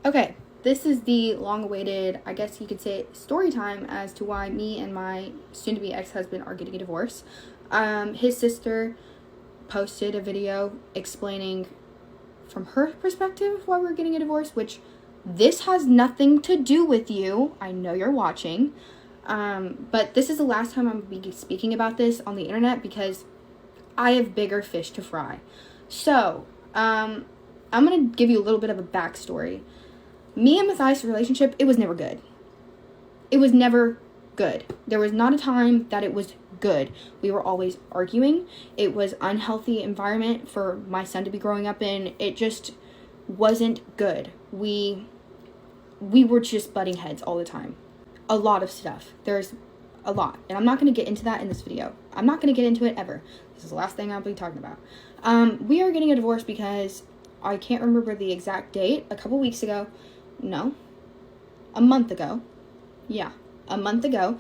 Okay, this is the long-awaited, I guess you could say, story time as to why me and my soon-to-be ex-husband are getting a divorce. His sister posted a video explaining from her perspective why we're getting a divorce, which this has nothing to do with you. I know you're watching. But this is the last time I'm going to be speaking about this on the internet because I have bigger fish to fry. So, I'm going to give you a little bit of a backstory. Me and Matthias' relationship, it was never good. It was never good. There was not a time that it was good. We were always arguing. It was unhealthy environment for my son to be growing up in. It just wasn't good. We were just butting heads all the time. A lot of stuff. There's a lot. And I'm not going to get into that in this video. I'm not going to get into it ever. This is the last thing I'll be talking about. We are getting a divorce because I can't remember the exact date. A couple weeks ago. No. A month ago. Yeah. A month ago.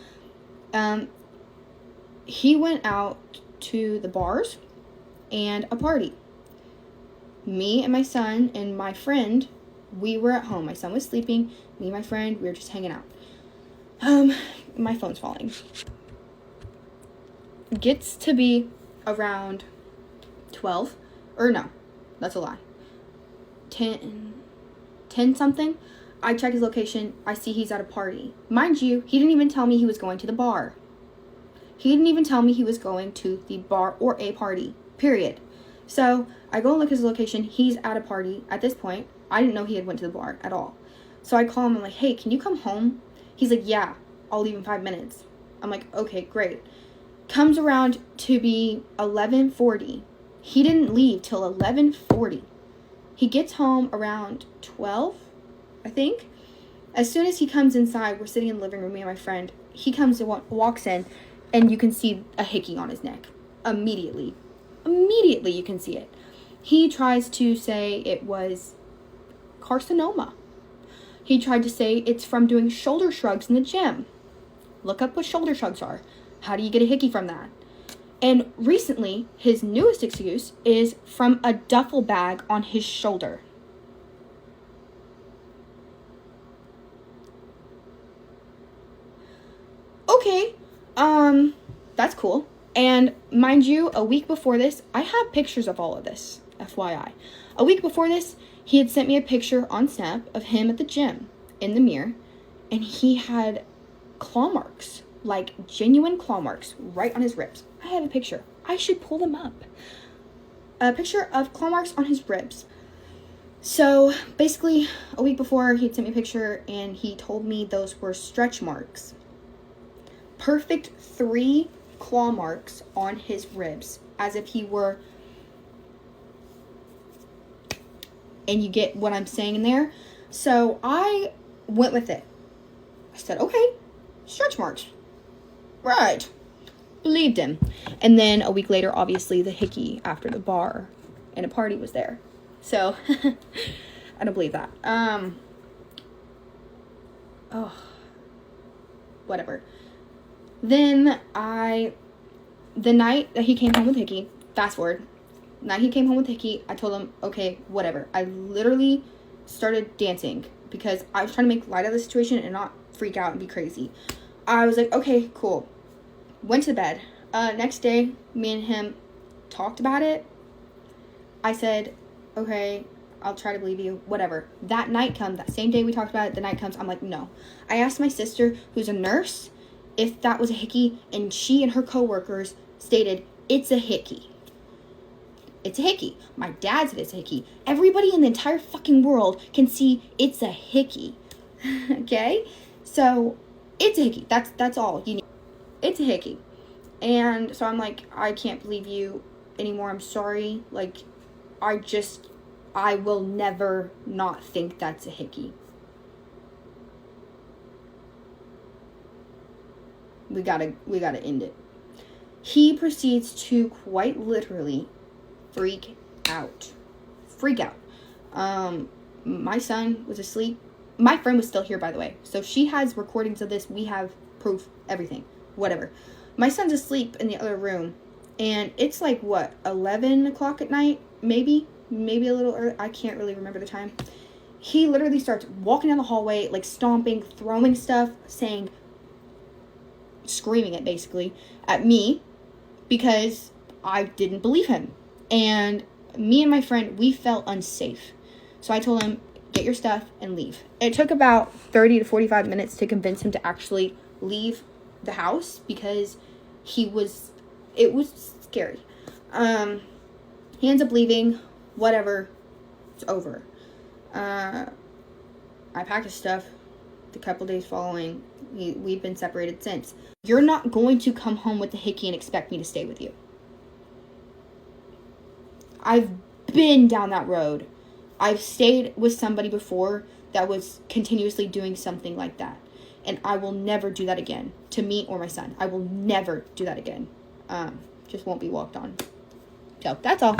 He went out to the bars and a party. Me and my son and my friend, we were at home. My son was sleeping. Me and my friend, we were just hanging out. My phone's falling. Gets to be around 12. Or no, that's a lie. 10 something. I check his location. I see he's at a party. Mind you, he didn't even tell me he was going to the bar. He didn't even tell me he was going to the bar or a party. Period. So, I go and look at his location. He's at a party. At this point, I didn't know he had went to the bar at all. So, I call him. I'm like, hey, can you come home? He's like, yeah, I'll leave in 5 minutes. I'm like, okay, great. Comes around to be 11:40. He didn't leave till 11:40. He gets home around 12, I think. As soon as he comes inside, we're sitting in the living room, me and my friend. He comes and walks in, and you can see a hickey on his neck. Immediately you can see it. He tries to say it was carcinoma. He tried to say it's from doing shoulder shrugs in the gym. Look up what shoulder shrugs are. How do you get a hickey from that? And recently, his newest excuse is from a duffel bag on his shoulder. Okay, that's cool. And mind you, a week before this, I have pictures of all of this, FYI. A week before this, he had sent me a picture on Snap of him at the gym in the mirror, and he had claw marks, like genuine claw marks, right on his ribs. I have a picture. I should pull them up. A picture of claw marks on his ribs. So, basically, a week before, he had sent me a picture, and he told me those were stretch marks. Perfect 3 claw marks on his ribs, as if he were, and you get what I'm saying in there. So I went with it. I said, okay, stretch marks. Right. Believed him. And then a week later, obviously, the hickey after the bar and a party was there. So, I don't believe that. Whatever. Then the night that he came home with hickey, fast forward, night he came home with hickey, I told him, okay, whatever. I literally started dancing because I was trying to make light of the situation and not freak out and be crazy. I was like, okay, cool. Went to bed. Next day, me and him talked about it. I said, okay, I'll try to believe you, whatever. That night comes, that same day we talked about it, the night comes, I'm like, no. I asked my sister, who's a nurse, if that was a hickey, and she and her coworkers stated, it's a hickey. It's a hickey. My dad said it's a hickey. Everybody in the entire fucking world can see it's a hickey. Okay? So, it's a hickey. That's all you need. It's a hickey. And so I'm like, I can't believe you anymore. I'm sorry. Like, I will never not think that's a hickey. We gotta end it. He proceeds to quite literally freak out. My son was asleep. My friend was still here, by the way. So she has recordings of this. We have proof, everything, whatever. My son's asleep in the other room, and it's like, 11 o'clock at night? Maybe a little early. I can't really remember the time. He literally starts walking down the hallway, like stomping, throwing stuff, screaming it basically at me because I didn't believe him. And me and my friend, we felt unsafe. So I told him, get your stuff and leave. It took about 30 to 45 minutes to convince him to actually leave the house because it was scary. He ends up leaving, whatever, it's over. I packed his stuff the couple days following. We've been separated since. You're not going to come home with the hickey and expect me to stay with you. I've been down that road. I've stayed with somebody before that was continuously doing something like that. And I will never do that again. To me or my son. I will never do that again. Just won't be walked on. So, that's all.